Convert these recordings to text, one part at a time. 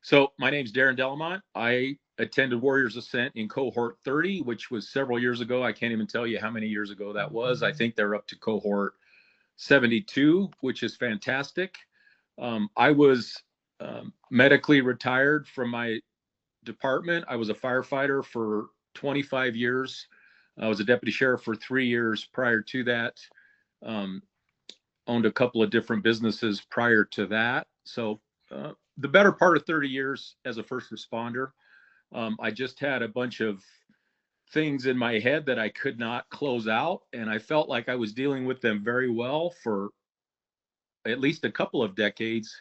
So my name's Darren Delamont. I attended Warriors Ascent in cohort 30, which was several years ago. I can't even tell you how many years ago that was. I think they're up to cohort 72, which is fantastic. I was medically retired from my department. I was a firefighter for 25 years. I was a deputy sheriff for 3 years prior to that. Um, Owned a couple of different businesses prior to that. So the better part of 30 years as a first responder. I just had a bunch of things in my head that I could not close out, and I felt like I was dealing with them very well for at least a couple of decades.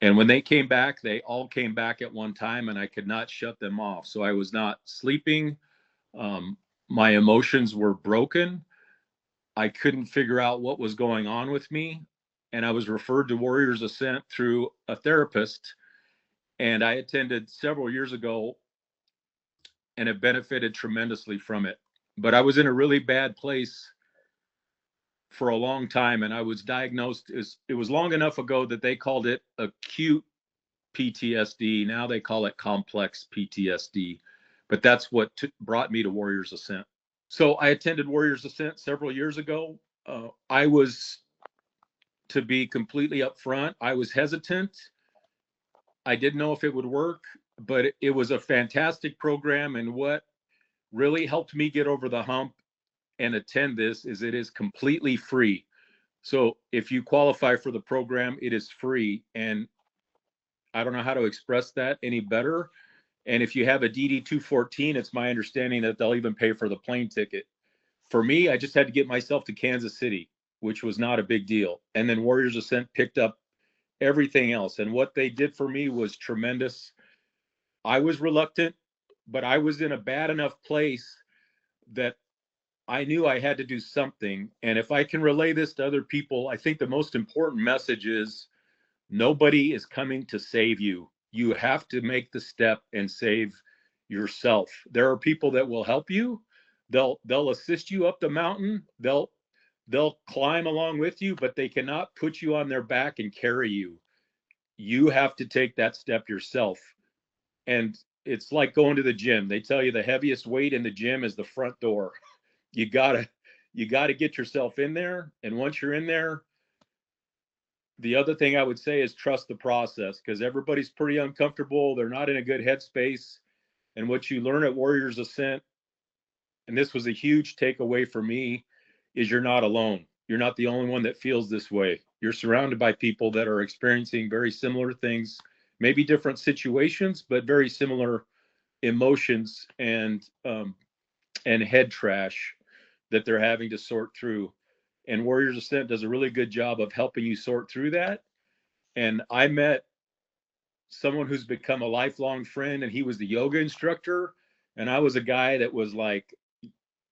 And when they came back, they all came back at one time, and I could not shut them off. So I was not sleeping. Um, my emotions were broken. I couldn't figure out what was going on with me. And I was referred to Warriors Ascent through a therapist. And I attended several years ago and have benefited tremendously from it. But I was in a really bad place for a long time. And I was diagnosed as it was long enough ago that they called it acute PTSD. Now they call it complex PTSD. But that's what brought me to Warriors Ascent. So I attended Warriors Ascent several years ago. I was, to be completely upfront, I was hesitant. I didn't know if it would work, but it was a fantastic program. And what really helped me get over the hump and attend this is it is completely free. So if you qualify for the program, it is free. And I don't know how to express that any better. And if you have a DD 214, it's my understanding that they'll even pay for the plane ticket. For me, I just had to get myself to Kansas City, which was not a big deal. And then Warriors Ascent picked up everything else. And what they did for me was tremendous. I was reluctant, but I was in a bad enough place that I knew I had to do something. And if I can relay this to other people, I think the most important message is nobody is coming to save you. You have to make the step and save yourself. There are people that will help you. They'll assist you up the mountain. They'll climb along with you, but they cannot put you on their back and carry you. You have to take that step yourself. And it's like going to the gym. They tell you the heaviest weight in the gym is the front door. You gotta you gotta get yourself in there. And once you're in there, the other thing I would say is trust the process, because everybody's pretty uncomfortable. They're not in a good headspace. And what you learn at Warriors Ascent, and this was a huge takeaway for me, is you're not alone. You're not the only one that feels this way. You're surrounded by people that are experiencing very similar things, maybe different situations, but very similar emotions and head trash that they're having to sort through. And Warriors Ascent does a really good job of helping you sort through that. And I met someone who's become a lifelong friend, and he was the yoga instructor. And I was a guy that was like,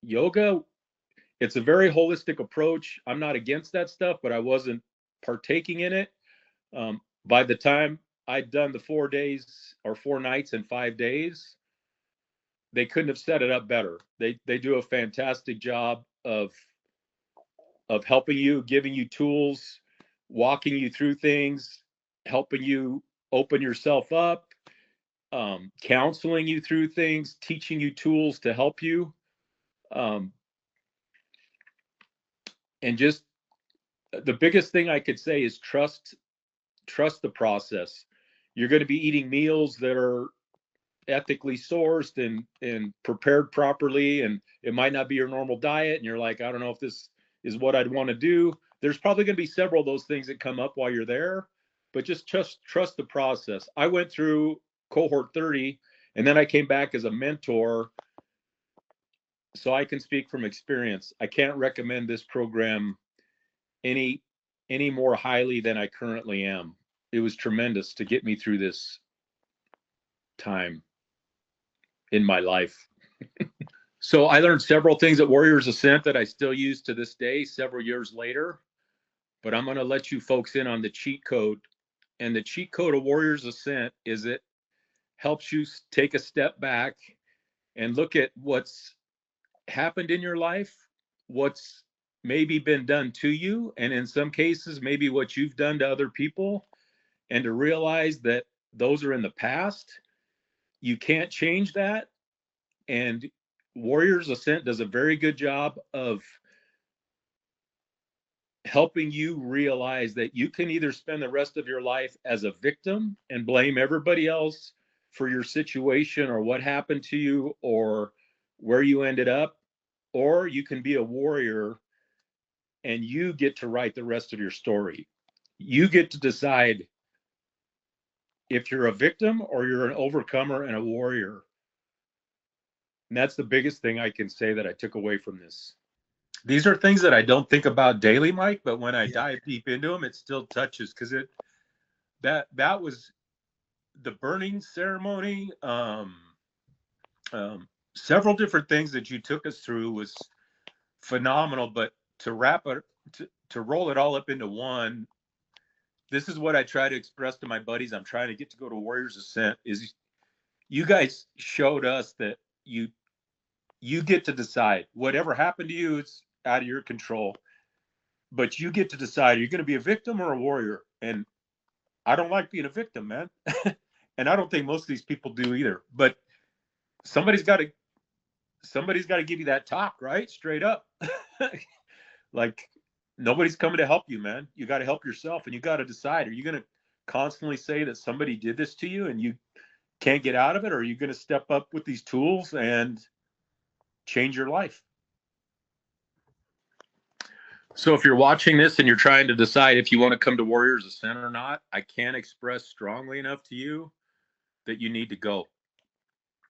yoga, it's a very holistic approach. I'm not against that stuff, but I wasn't partaking in it. By the time I'd done the 4 days or 4 nights and 5 days, they couldn't have set it up better. They do a fantastic job of helping you, giving you tools, walking you through things, helping you open yourself up, counseling you through things, teaching you tools to help you, um, and just the biggest thing I could say is trust the process. You're going to be eating meals that are ethically sourced and prepared properly, and it might not be your normal diet, and you're like, I don't know if this is what I'd want to do. There's probably going to be several of those things that come up while you're there, but just trust the process. I went through cohort 30, and then I came back as a mentor, so I can speak from experience. I can't recommend this program any any more highly than I currently am. It was tremendous to get me through this time in my life. So I learned several things at Warriors Ascent that I still use to this day, several years later. But I'm going to let you folks in on the cheat code. And the cheat code of Warriors Ascent is it helps you take a step back and look at what's happened in your life, what's maybe been done to you, and in some cases, maybe what you've done to other people, and to realize that those are in the past. You can't change that. And Warriors Ascent does a very good job of helping you realize that you can either spend the rest of your life as a victim and blame everybody else for your situation or what happened to you or where you ended up, or you can be a warrior and you get to write the rest of your story. You get to decide if you're a victim or you're an overcomer and a warrior. And that's the biggest thing I can say that I took away from this. These are things that I don't think about daily, Mike, but when I dive deep into them, it still touches, because that was the burning ceremony. Several different things that you took us through was phenomenal. But to wrap it, to roll it all up into one, this is what I try to express to my buddies. I'm trying to get to go to Warriors Ascent. Is you guys showed us that you get to decide. Whatever happened to you, it's out of your control. But you get to decide, are you going to be a victim or a warrior? And I don't like being a victim, man. And I don't think most of these people do either. But somebody's got to give you that talk, right? Straight up. Like, nobody's coming to help you, man. You got to help yourself, and you got to decide, are you going to constantly say that somebody did this to you and you can't get out of it, or are you going to step up with these tools and change your life? So if you're watching this and you're trying to decide if you want to come to Warriors Ascent or not, I can't express strongly enough to you that you need to go.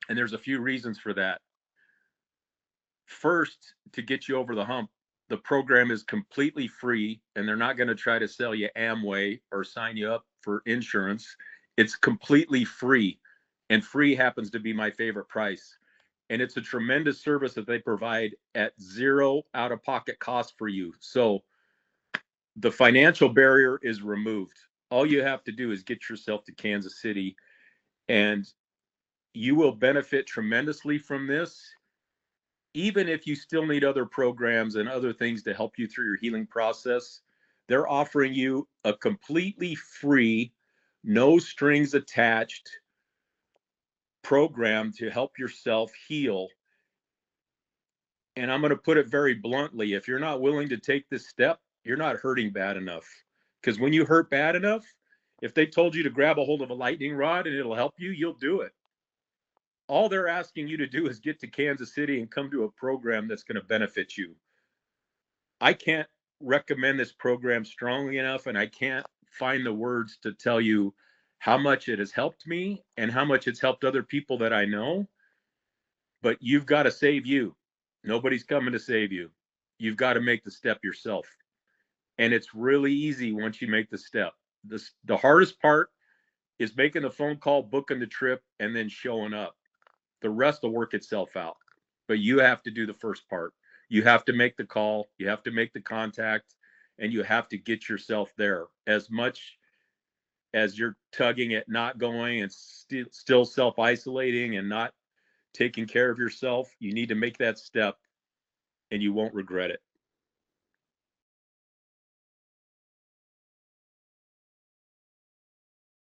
And there's a few reasons for that. First, to get you over the hump, the program is completely free, and they're not going to try to sell you Amway or sign you up for insurance. It's completely free, and free happens to be my favorite price. And it's a tremendous service that they provide at zero out-of-pocket cost for you. So the financial barrier is removed. All you have to do is get yourself to Kansas City, and you will benefit tremendously from this. Even if you still need other programs and other things to help you through your healing process, they're offering you a completely free, no strings attached program to help yourself heal. And I'm going to put it very bluntly. If you're not willing to take this step, you're not hurting bad enough. Because when you hurt bad enough, if they told you to grab a hold of a lightning rod and it'll help you, you'll do it. All they're asking you to do is get to Kansas City and come to a program that's going to benefit you. I can't recommend this program strongly enough, and I can't find the words to tell you how much it has helped me and how much it's helped other people that I know. But you've got to save you. Nobody's coming to save you. You've got to make the step yourself. And it's really easy once you make the step. The hardest part is making the phone call, booking the trip, and then showing up. The rest will work itself out. But you have to do the first part. You have to make the call, you have to make the contact, and you have to get yourself there. As much as you're tugging at not going and still self-isolating and not taking care of yourself, you need to make that step, and you won't regret it.